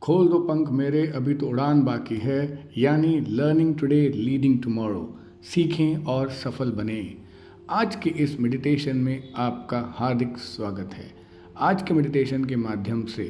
खोल दो पंख मेरे, अभी तो उड़ान बाकी है, यानी लर्निंग टुडे लीडिंग टुमारो। सीखें और सफल बने। आज के इस मेडिटेशन में आपका हार्दिक स्वागत है। आज के मेडिटेशन के माध्यम से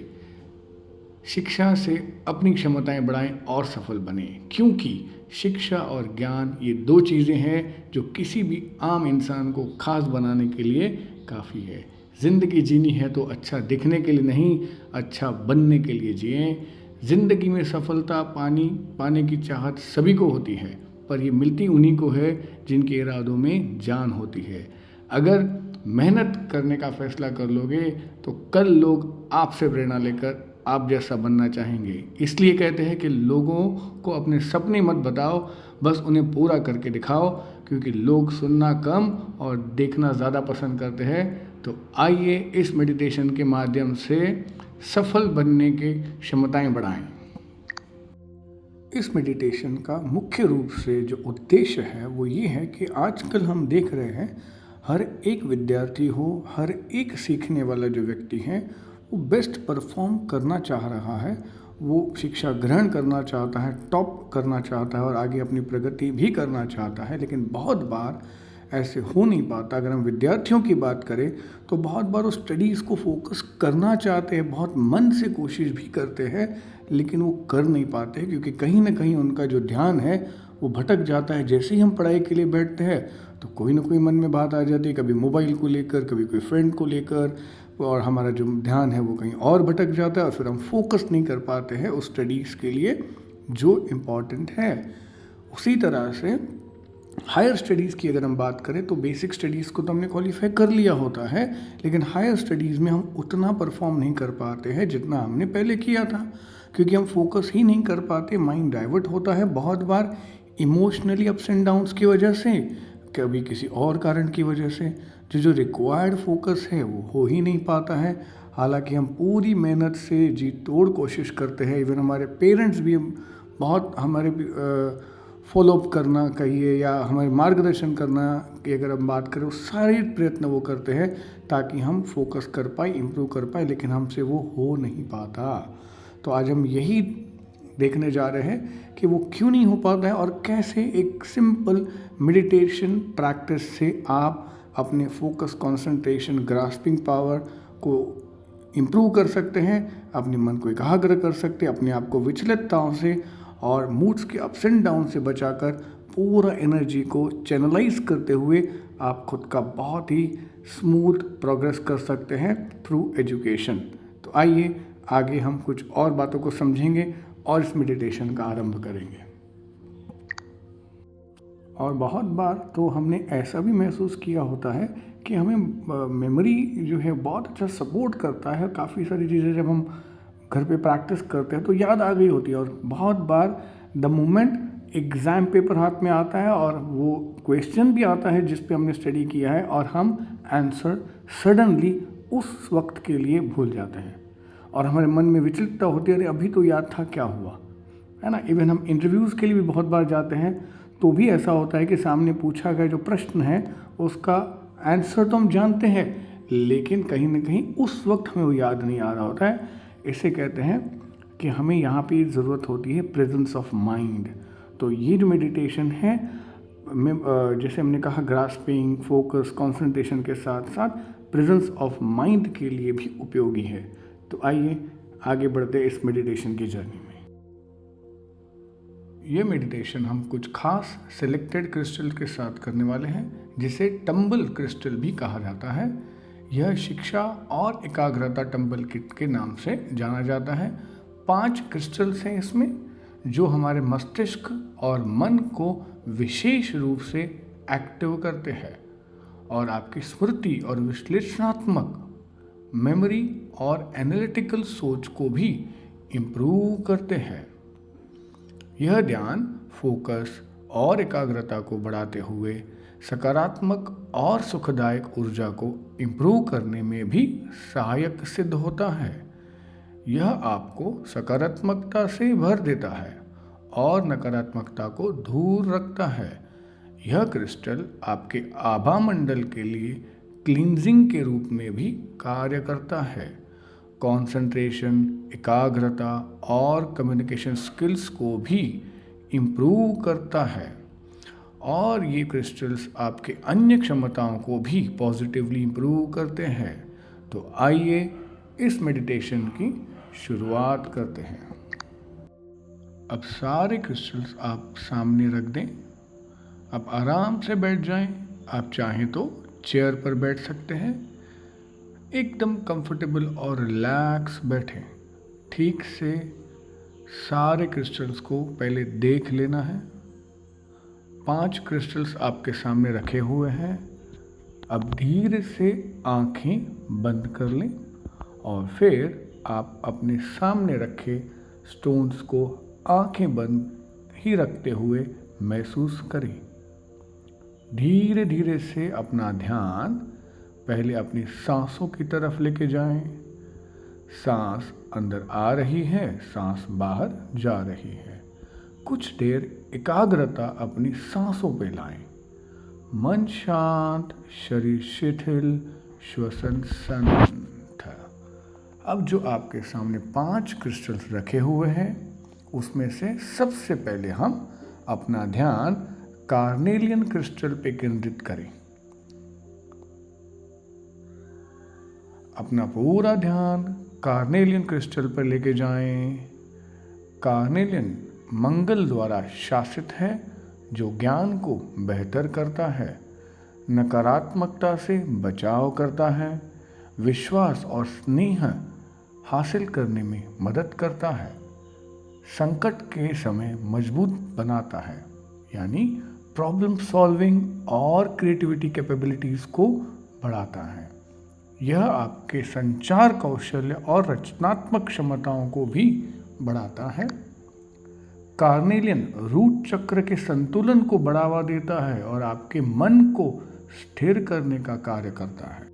शिक्षा से अपनी क्षमताएं बढ़ाएं और सफल बने, क्योंकि शिक्षा और ज्ञान ये दो चीज़ें हैं जो किसी भी आम इंसान को खास बनाने के लिए काफ़ी है। ज़िंदगी जीनी है तो अच्छा दिखने के लिए नहीं, अच्छा बनने के लिए जिएं। ज़िंदगी में सफलता पाने की चाहत सभी को होती है, पर ये मिलती उन्हीं को है जिनके इरादों में जान होती है। अगर मेहनत करने का फैसला कर लोगे तो कल लोग आपसे प्रेरणा लेकर आप जैसा बनना चाहेंगे। इसलिए कहते हैं कि लोगों को अपने सपने मत बताओ, बस उन्हें पूरा करके दिखाओ, क्योंकि लोग सुनना कम और देखना ज़्यादा पसंद करते हैं। तो आइए इस मेडिटेशन के माध्यम से सफल बनने की क्षमताएं बढ़ाएं। इस मेडिटेशन का मुख्य रूप से जो उद्देश्य है वो ये है कि आजकल हम देख रहे हैं हर एक विद्यार्थी हो, हर एक सीखने वाला जो व्यक्ति है वो बेस्ट परफॉर्म करना चाह रहा है। वो शिक्षा ग्रहण करना चाहता है, टॉप करना चाहता है और आगे अपनी प्रगति भी करना चाहता है, लेकिन बहुत बार ऐसे हो नहीं पाता। अगर हम विद्यार्थियों की बात करें तो बहुत बार वो स्टडीज़ को फोकस करना चाहते हैं, बहुत मन से कोशिश भी करते हैं, लेकिन वो कर नहीं पाते, क्योंकि कहीं ना कहीं उनका जो ध्यान है वो भटक जाता है। जैसे ही हम पढ़ाई के लिए बैठते हैं तो कोई ना कोई मन में बात आ जाती है, कभी मोबाइल को लेकर, कभी कोई फ्रेंड को लेकर, और हमारा जो ध्यान है वो कहीं और भटक जाता है और फिर हम फोकस नहीं कर पाते हैं उस स्टडीज़ के लिए जो इम्पॉर्टेंट है। उसी तरह से हायर स्टडीज़ की अगर हम बात करें तो बेसिक स्टडीज़ को तो हमने क्वालिफाई कर लिया होता है, लेकिन हायर स्टडीज़ में हम उतना परफॉर्म नहीं कर पाते हैं जितना हमने पहले किया था, क्योंकि हम फोकस ही नहीं कर पाते। माइंड डाइवर्ट होता है बहुत बार इमोशनली अप्स एंड डाउन्स की वजह से, कभी किसी और कारण की वजह से। जो रिक्वायर्ड फोकस है वो हो ही नहीं पाता है। हालांकि हम पूरी मेहनत से जी तोड़ कोशिश करते हैं। इवन हमारे पेरेंट्स भी बहुत हमारे फॉलोअप करना कहिए या हमारे मार्गदर्शन करना की अगर हम बात करें, वो सारे प्रयत्न वो करते हैं ताकि हम फोकस कर पाए, इम्प्रूव कर पाए, लेकिन हमसे वो हो नहीं पाता। तो आज हम यही देखने जा रहे हैं कि वो क्यों नहीं हो पाता है और कैसे एक सिंपल मेडिटेशन प्रैक्टिस से आप अपने फोकस, कंसंट्रेशन, ग्रास्पिंग पावर को इम्प्रूव कर सकते हैं, अपने मन को एकाग्र कर सकते हैं, अपने आप को विचलितताओं से और मूड्स के अप्स एंड डाउन से बचाकर पूरा एनर्जी को चैनलाइज करते हुए आप खुद का बहुत ही स्मूथ प्रोग्रेस कर सकते हैं थ्रू एजुकेशन। तो आइए आगे हम कुछ और बातों को समझेंगे और इस मेडिटेशन का आरंभ करेंगे। और बहुत बार तो हमने ऐसा भी महसूस किया होता है कि हमें मेमोरी जो है बहुत अच्छा सपोर्ट करता है। काफ़ी सारी चीज़ें जब हम घर पे प्रैक्टिस करते हैं तो याद आ गई होती है, और बहुत बार द मोमेंट एग्ज़ाम पेपर हाथ में आता है और वो क्वेश्चन भी आता है जिस पे हमने स्टडी किया है, और हम आंसर सडनली उस वक्त के लिए भूल जाते हैं और हमारे मन में विचलितता होती है, अरे अभी तो याद था, क्या हुआ, है ना। इवन हम इंटरव्यूज़ के लिए भी बहुत बार जाते हैं तो भी ऐसा होता है कि सामने पूछा गया जो प्रश्न है उसका आंसर तो हम जानते हैं, लेकिन कहीं ना कहीं उस वक्त हमें वो याद नहीं आ रहा होता है। इसे कहते हैं कि हमें यहाँ पे ज़रूरत होती है प्रेजेंस ऑफ माइंड। तो ये जो मेडिटेशन है जैसे हमने कहा ग्रास्पिंग, फोकस, कंसंट्रेशन के साथ साथ प्रेजेंस ऑफ माइंड के लिए भी उपयोगी है। तो आइए आगे बढ़ते इस मेडिटेशन की जर्नी में। ये मेडिटेशन हम कुछ खास सिलेक्टेड क्रिस्टल के साथ करने वाले हैं, जिसे टंबल क्रिस्टल भी कहा जाता है। यह शिक्षा और एकाग्रता टंबल किट के नाम से जाना जाता है। 5 क्रिस्टल्स हैं इसमें, जो हमारे मस्तिष्क और मन को विशेष रूप से एक्टिव करते हैं और आपकी स्मृति और विश्लेषणात्मक मेमोरी और एनालिटिकल सोच को भी इम्प्रूव करते हैं। यह ध्यान, फोकस और एकाग्रता को बढ़ाते हुए सकारात्मक और सुखदायक ऊर्जा को इम्प्रूव करने में भी सहायक सिद्ध होता है। यह आपको सकारात्मकता से भर देता है और नकारात्मकता को दूर रखता है। यह क्रिस्टल आपके आभा मंडल के लिए क्लींजिंग के रूप में भी कार्य करता है। कंसंट्रेशन, एकाग्रता और कम्युनिकेशन स्किल्स को भी इम्प्रूव करता है, और ये क्रिस्टल्स आपके अन्य क्षमताओं को भी पॉजिटिवली इम्प्रूव करते हैं। तो आइए इस मेडिटेशन की शुरुआत करते हैं। अब सारे क्रिस्टल्स आप सामने रख दें। आप आराम से बैठ जाएं। आप चाहें तो चेयर पर बैठ सकते हैं। एकदम कंफर्टेबल और रिलैक्स बैठें। ठीक से सारे क्रिस्टल्स को पहले देख लेना है। 5 क्रिस्टल्स आपके सामने रखे हुए हैं। अब धीरे से आंखें बंद कर लें और फिर आप अपने सामने रखे स्टोन्स को आंखें बंद ही रखते हुए महसूस करें। धीरे धीरे से अपना ध्यान पहले अपनी सांसों की तरफ लेके जाएं। सांस अंदर आ रही है, सांस बाहर जा रही है। कुछ देर एकाग्रता अपनी सांसों पे लाएं। मन शांत, शरीर शिथिल, श्वसन संथ। अब जो आपके सामने 5 क्रिस्टल्स रखे हुए हैं, उसमें से सबसे पहले हम अपना ध्यान कार्नेलियन क्रिस्टल पे केंद्रित करें। अपना पूरा ध्यान कार्नेलियन क्रिस्टल पर लेके जाएं। कार्नेलियन मंगल द्वारा शासित है, जो ज्ञान को बेहतर करता है, नकारात्मकता से बचाव करता है, विश्वास और स्नेह हासिल करने में मदद करता है, संकट के समय मजबूत बनाता है, यानी प्रॉब्लम सॉल्विंग और क्रिएटिविटी कैपेबिलिटीज़ को बढ़ाता है। यह आपके संचार कौशल्य और रचनात्मक क्षमताओं को भी बढ़ाता है। कार्नेलियन रूट चक्र के संतुलन को बढ़ावा देता है और आपके मन को स्थिर करने का कार्य करता है।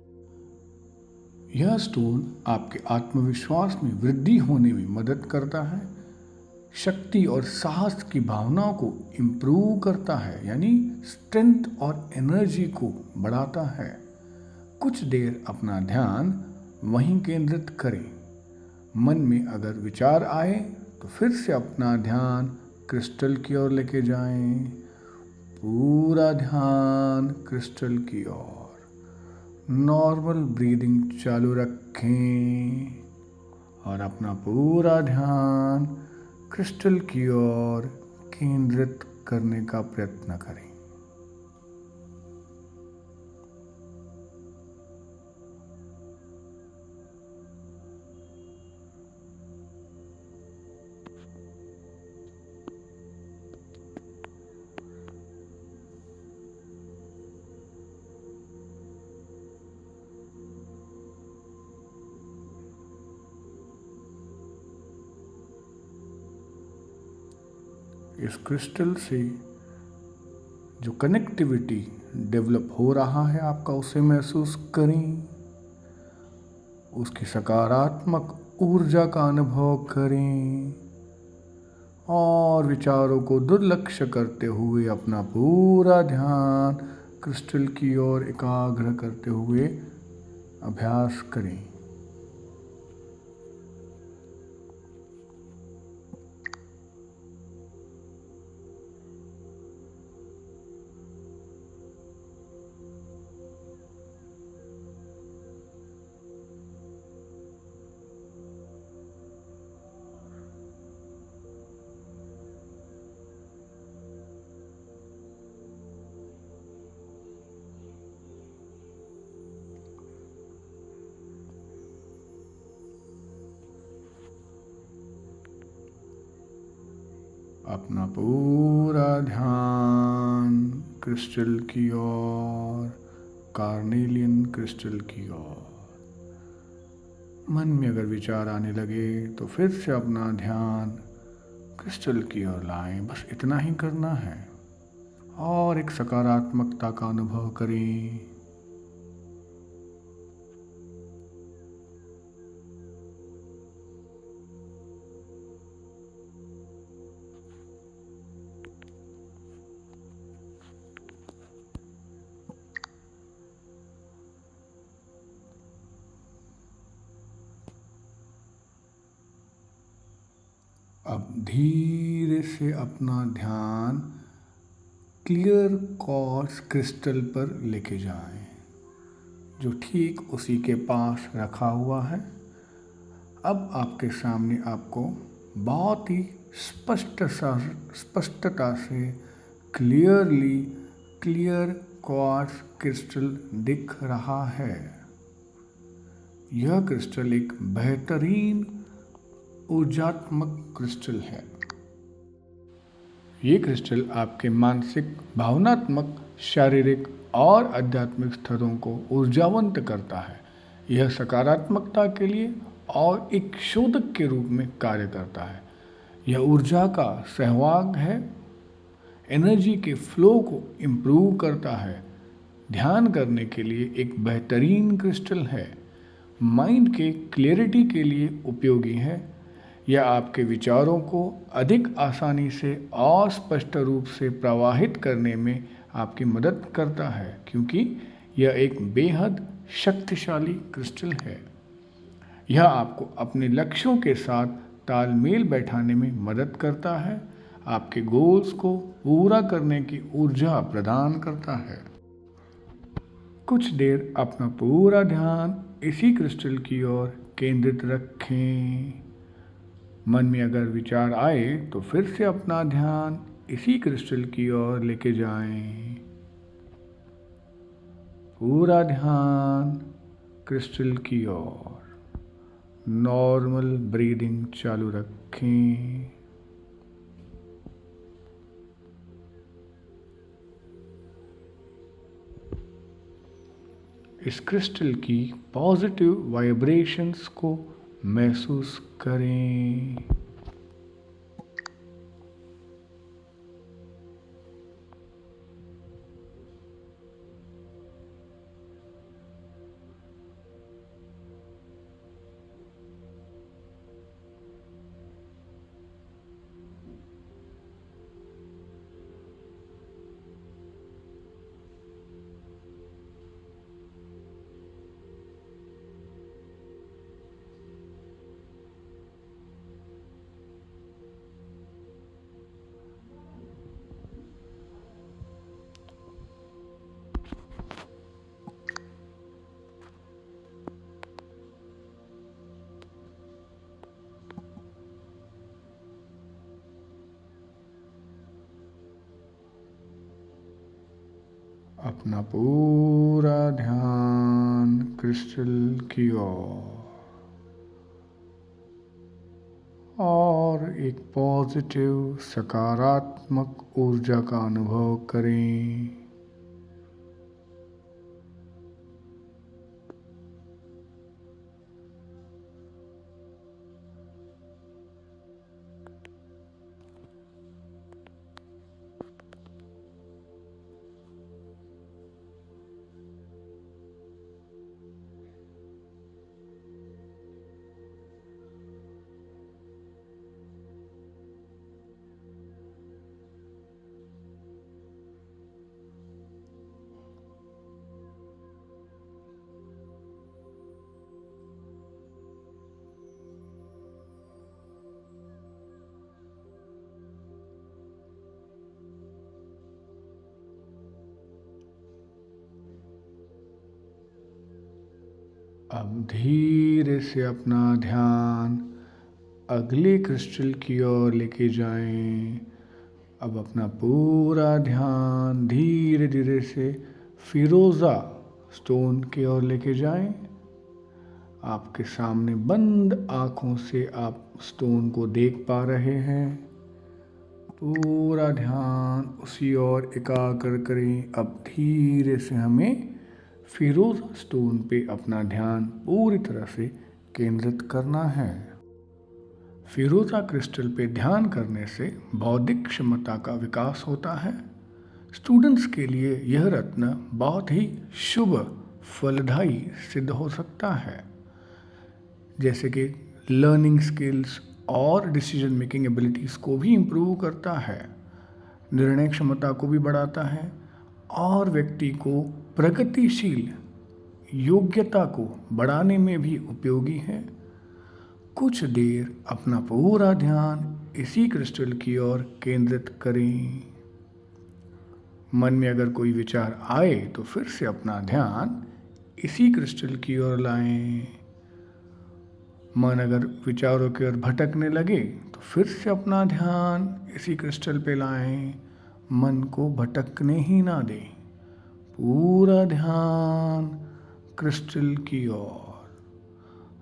यह स्टोन आपके आत्मविश्वास में वृद्धि होने में मदद करता है, शक्ति और साहस की भावनाओं को इम्प्रूव करता है, यानी स्ट्रेंथ और एनर्जी को बढ़ाता है। कुछ देर अपना ध्यान वहीं केंद्रित करें। मन में अगर विचार आए तो फिर से अपना ध्यान क्रिस्टल की ओर लेके जाएं। पूरा ध्यान क्रिस्टल की ओर। नॉर्मल ब्रीदिंग चालू रखें और अपना पूरा ध्यान क्रिस्टल की ओर केंद्रित करने का प्रयत्न करें। इस क्रिस्टल से जो कनेक्टिविटी डेवलप हो रहा है आपका, उसे महसूस करें। उसकी सकारात्मक ऊर्जा का अनुभव करें और विचारों को दुर्लक्ष्य करते हुए अपना पूरा ध्यान क्रिस्टल की ओर एकाग्र करते हुए अभ्यास करें। अपना पूरा ध्यान क्रिस्टल की ओर, कार्नेलियन क्रिस्टल की ओर। मन में अगर विचार आने लगे तो फिर से अपना ध्यान क्रिस्टल की ओर लाएं। बस इतना ही करना है और एक सकारात्मकता का अनुभव करें। अब धीरे से अपना ध्यान क्लियर क्वार्ट्ज क्रिस्टल पर लेके जाएं, जो ठीक उसी के पास रखा हुआ है। अब आपके सामने आपको बहुत ही स्पष्टता से क्लियर क्वार्ट्ज क्रिस्टल दिख रहा है। यह क्रिस्टल एक बेहतरीन ऊर्जात्मक क्रिस्टल है। ये क्रिस्टल आपके मानसिक, भावनात्मक, शारीरिक और आध्यात्मिक स्तरों को ऊर्जावंत करता है। यह सकारात्मकता के लिए और एक शोधक के रूप में कार्य करता है। यह ऊर्जा का सहवाग है, एनर्जी के फ्लो को इम्प्रूव करता है, ध्यान करने के लिए एक बेहतरीन क्रिस्टल है, माइंड के क्लैरिटी के लिए उपयोगी है। यह आपके विचारों को अधिक आसानी से और स्पष्ट रूप से प्रवाहित करने में आपकी मदद करता है, क्योंकि यह एक बेहद शक्तिशाली क्रिस्टल है। यह आपको अपने लक्ष्यों के साथ तालमेल बैठाने में मदद करता है, आपके गोल्स को पूरा करने की ऊर्जा प्रदान करता है। कुछ देर अपना पूरा ध्यान इसी क्रिस्टल की ओर केंद्रित रखें। मन में अगर विचार आए तो फिर से अपना ध्यान इसी क्रिस्टल की ओर लेके जाएं। पूरा ध्यान क्रिस्टल की ओर। नॉर्मल ब्रीदिंग चालू रखें। इस क्रिस्टल की पॉजिटिव वाइब्रेशंस को महसूस करें। अपना पूरा ध्यान क्रिस्टल की ओर और एक पॉजिटिव सकारात्मक ऊर्जा का अनुभव करें। अब धीरे से अपना ध्यान अगले क्रिस्टल की ओर लेके जाएं। अब अपना पूरा ध्यान धीरे धीरे से फिरोज़ा स्टोन की ओर लेके जाएं। आपके सामने बंद आँखों से आप स्टोन को देख पा रहे हैं। पूरा ध्यान उसी ओर एकाग्र करें। अब धीरे से हमें फिरोज़ा स्टोन पे अपना ध्यान पूरी तरह से केंद्रित करना है। फिरोज़ा क्रिस्टल पे ध्यान करने से बौद्धिक क्षमता का विकास होता है। स्टूडेंट्स के लिए यह रत्न बहुत ही शुभ फलदायी सिद्ध हो सकता है, जैसे कि लर्निंग स्किल्स और डिसीजन मेकिंग एबिलिटीज़ को भी इम्प्रूव करता है, निर्णय क्षमता को भी बढ़ाता है और व्यक्ति को प्रगतिशील योग्यता को बढ़ाने में भी उपयोगी है। कुछ देर अपना पूरा ध्यान इसी क्रिस्टल की ओर केंद्रित करें। मन में अगर कोई विचार आए तो फिर से अपना ध्यान इसी क्रिस्टल की ओर लाएं। मन अगर विचारों की ओर भटकने लगे तो फिर से अपना ध्यान इसी क्रिस्टल पे लाएं। मन को भटकने ही ना दें, पूरा ध्यान क्रिस्टल की ओर।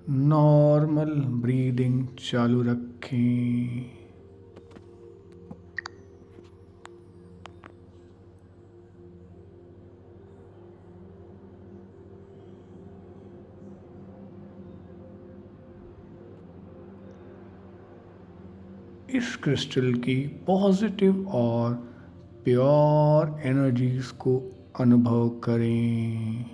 नॉर्मल ब्रीदिंग चालू रखें। इस क्रिस्टल की पॉजिटिव और प्योर एनर्जीज को अनुभव करें।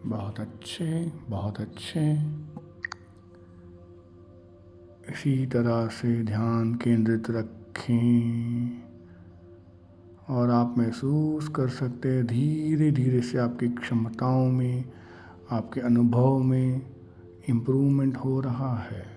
बहुत अच्छे, बहुत अच्छे। इसी तरह से ध्यान केंद्रित रखें और आप महसूस कर सकते हैं धीरे धीरे से आपकी क्षमताओं में, आपके अनुभव में इम्प्रूवमेंट हो रहा है।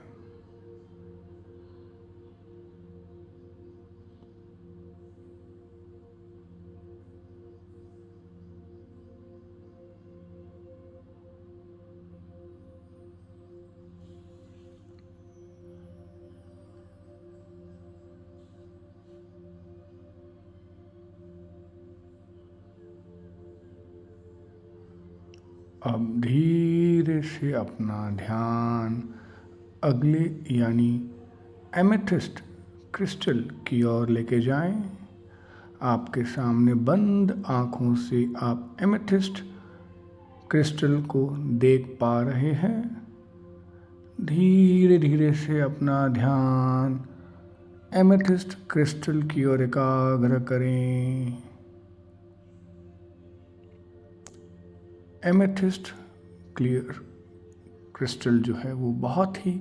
अब धीरे से अपना ध्यान अगले यानी एमेथिस्ट क्रिस्टल की ओर लेके जाएं। आपके सामने बंद आँखों से आप एमेथिस्ट क्रिस्टल को देख पा रहे हैं। धीरे धीरे से अपना ध्यान एमेथिस्ट क्रिस्टल की ओर एकाग्र करें। एमेथिस्ट क्लियर क्रिस्टल जो है वो बहुत ही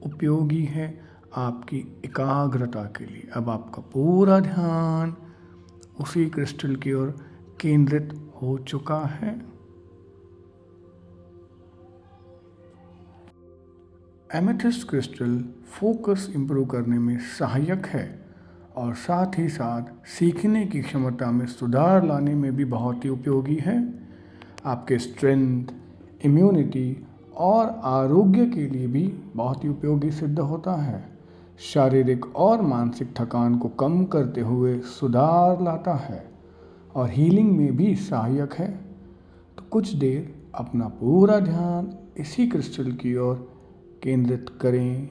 उपयोगी है आपकी एकाग्रता के लिए। अब आपका पूरा ध्यान उसी क्रिस्टल की ओर केंद्रित हो चुका है। एमेथिस्ट क्रिस्टल फोकस इंप्रूव करने में सहायक है और साथ ही साथ सीखने की क्षमता में सुधार लाने में भी बहुत ही उपयोगी है। आपके स्ट्रेंथ, इम्यूनिटी और आरोग्य के लिए भी बहुत ही उपयोगी सिद्ध होता है। शारीरिक और मानसिक थकान को कम करते हुए सुधार लाता है और हीलिंग में भी सहायक है। तो कुछ देर अपना पूरा ध्यान इसी क्रिस्टल की ओर केंद्रित करें।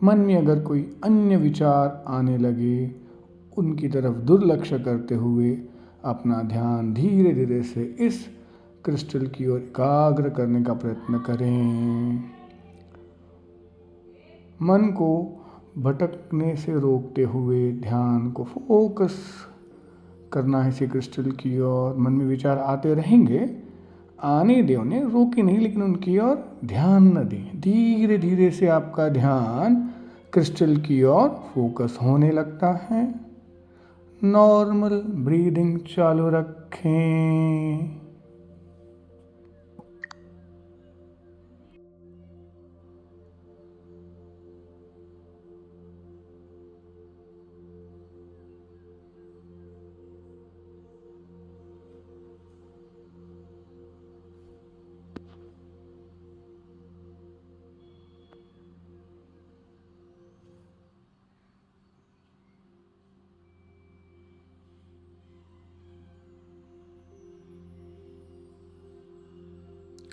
मन में अगर कोई अन्य विचार आने लगे, उनकी तरफ दुर्लक्ष्य करते हुए अपना ध्यान धीरे धीरे से इस क्रिस्टल की ओर एकाग्र करने का प्रयत्न करें। मन को भटकने से रोकते हुए ध्यान को फोकस करना है इसी क्रिस्टल की ओर। मन में विचार आते रहेंगे, आने दें, उन्हें रोके नहीं, लेकिन उनकी ओर ध्यान न दें। धीरे धीरे से आपका ध्यान क्रिस्टल की ओर फोकस होने लगता है। नॉर्मल ब्रीदिंग चालू रखें।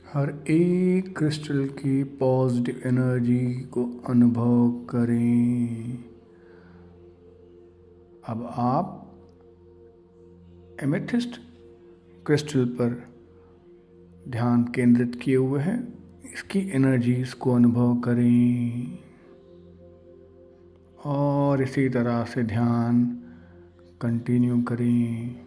हर एक क्रिस्टल की पॉजिटिव एनर्जी को अनुभव करें। अब आप एमेथिस्ट क्रिस्टल पर ध्यान केंद्रित किए हुए हैं, इसकी एनर्जीज को अनुभव करें और इसी तरह से ध्यान कंटिन्यू करें।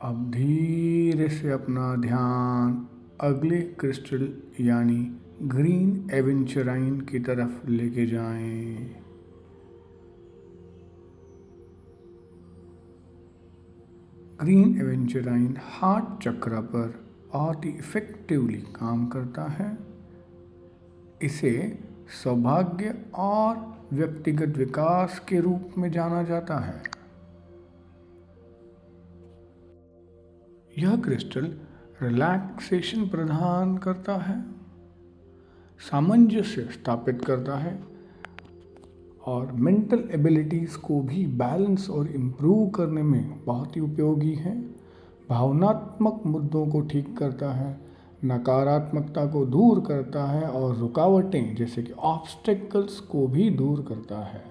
अब धीरे से अपना ध्यान अगले क्रिस्टल यानी ग्रीन एवेंचराइन की तरफ लेके जाएं। ग्रीन एवेंचराइन हार्ट चक्र पर बहुत ही इफेक्टिवली काम करता है। इसे सौभाग्य और व्यक्तिगत विकास के रूप में जाना जाता है। यह क्रिस्टल रिलैक्सेशन प्रदान करता है, सामंजस्य स्थापित करता है और मेंटल एबिलिटीज़ को भी बैलेंस और इम्प्रूव करने में बहुत ही उपयोगी है। भावनात्मक मुद्दों को ठीक करता है, नकारात्मकता को दूर करता है और रुकावटें जैसे कि ऑब्स्टेकल्स को भी दूर करता है।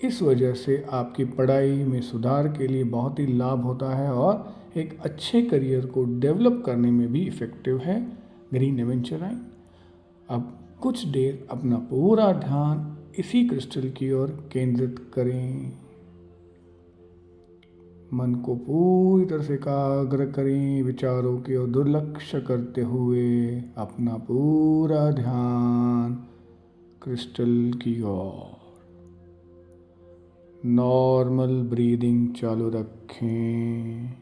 इस वजह से आपकी पढ़ाई में सुधार के लिए बहुत ही लाभ होता है और एक अच्छे करियर को डेवलप करने में भी इफ़ेक्टिव है ग्रीन एवेंचराइन। अब कुछ देर अपना पूरा ध्यान इसी क्रिस्टल की ओर केंद्रित करें। मन को पूरी तरह से एकाग्र करें, विचारों की ओर दुर्लक्ष्य करते हुए अपना पूरा ध्यान क्रिस्टल की ओर। नॉर्मल ब्रीदिंग चालू रखें।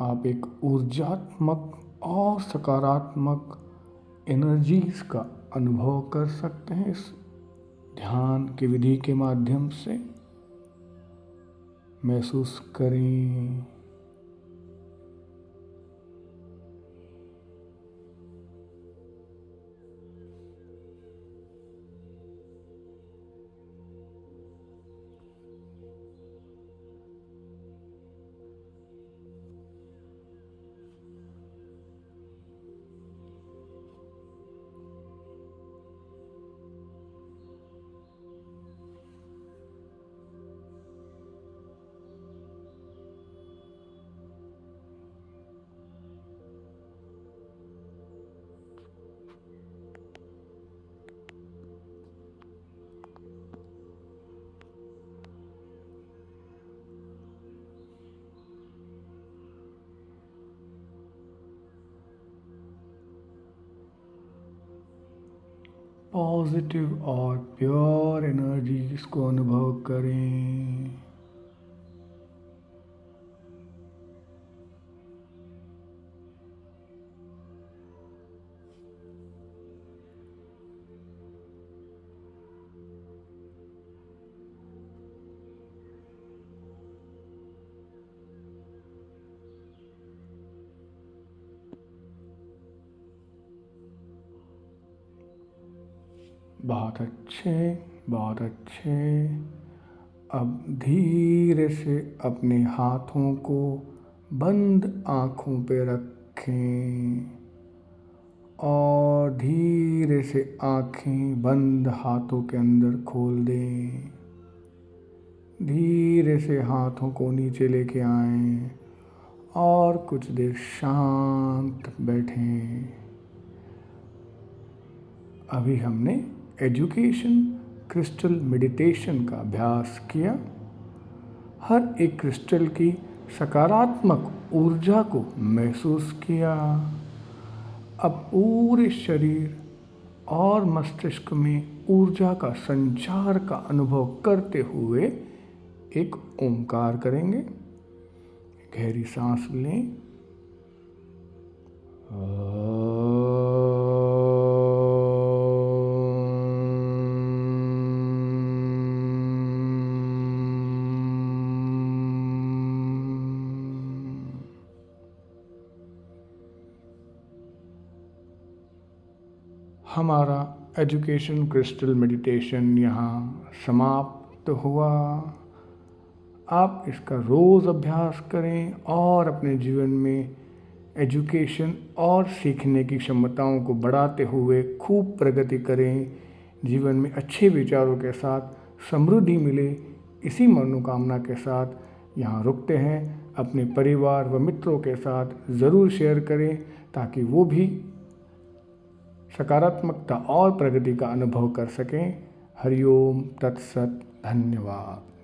आप एक ऊर्जात्मक और सकारात्मक एनर्जीज का अनुभव कर सकते हैं इस ध्यान की विधि के माध्यम से। महसूस करें पॉजिटिव और प्योर एनर्जीज को अनुभव करें। बहुत अच्छे, बहुत अच्छे। अब धीरे से अपने हाथों को बंद आँखों पे रखें और धीरे से आँखें बंद हाथों के अंदर खोल दें। धीरे से हाथों को नीचे लेके आएं और कुछ देर शांत बैठें। अभी हमने एजुकेशन क्रिस्टल मेडिटेशन का अभ्यास किया। हर एक क्रिस्टल की सकारात्मक ऊर्जा को महसूस किया। अब पूरे शरीर और मस्तिष्क में ऊर्जा का संचार का अनुभव करते हुए एक ओंकार करेंगे। गहरी सांस लें। हमारा एजुकेशन क्रिस्टल मेडिटेशन यहाँ समाप्त हुआ। आप इसका रोज़ अभ्यास करें और अपने जीवन में एजुकेशन और सीखने की क्षमताओं को बढ़ाते हुए खूब प्रगति करें। जीवन में अच्छे विचारों के साथ समृद्धि मिले, इसी मनोकामना के साथ यहाँ रुकते हैं। अपने परिवार व मित्रों के साथ ज़रूर शेयर करें ताकि वो भी सकारात्मकता और प्रगति का अनुभव कर सकें। हरिओम तत्सत। धन्यवाद।